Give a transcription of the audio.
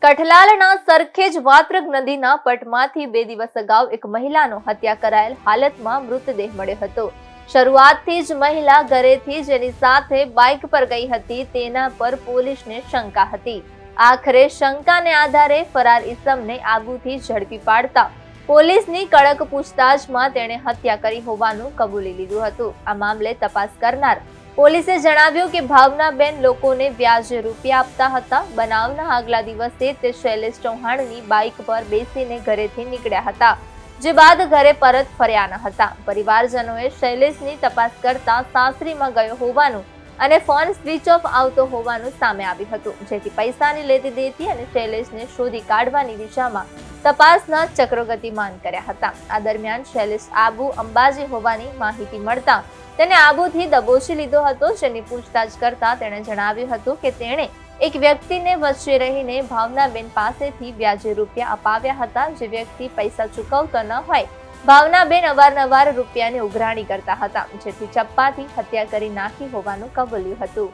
કઠલાલના સરખેજ વાત્રક નદીના પટમાંથી 2 દિવસ અગાઉ એક મહિલાનો હત્યા કરાયેલ હાલતમાં મૃતદેહ મળ્યો હતો। શરૂઆતથી જ મહિલા ઘરેથી જેની સાથે બાઇક પર ગઈ હતી તેના પર પોલીસને શંકા હતી। આખરે શંકાને આધારે ફરાર ઈસમને આબુથી ઝડપી પાડતા પોલીસની કડક પૂછતાછમાં તેણે હત્યા કરી હોવાનું કબૂલી લીધું હતું। આ મામલે તપાસ કરનાર પોલીસે જણાવ્યું કે ભાવનાબેન લોકોને વ્યાજે રૂપિયા આપતા હતા। બનાવના આગલા દિવસે તે શૈલેષ ચૌહાણની બાઇક પર બેસીને ઘરેથી નીકળ્યા હતા, જે બાદ ઘરે પરત ફર્યા ન હતા। પરિવારજનોએ શૈલેષની તપાસ કરતા સાસરીમાં ગયો હોવાનું અને ફોન સ્વિચ ઓફ આવતો હોવાનું સામે આવ્યું હતું, જેથી પૈસાની લેતી દેતી અને શૈલેષને શોધી કાઢવાની દિશામાં તપાસના ચક્રો ગતિમાન કર્યા હતા। આ દરમિયાન શૈલેષ આબુ અંબાજી હોવાની માહિતી મળતા તેને આબુથી દબોચી લીધો હતો, જેની પૂછતાછ કરતા તેણે જણાવ્યું હતું કે તેણે એક વ્યક્તિને વચ્ચે રહીને ભાવનાબેન પાસેથી વ્યાજે રૂપિયા અપાવ્યા હતા। જે વ્યક્તિ પૈસા ચૂકવતો ન હોય ભાવનાબેન અવારનવાર રૂપિયાની ઉઘરાણી કરતા હતા, જેથી ચપ્પાથી હત્યા કરી નાખી હોવાનું કબૂલ્યું હતું।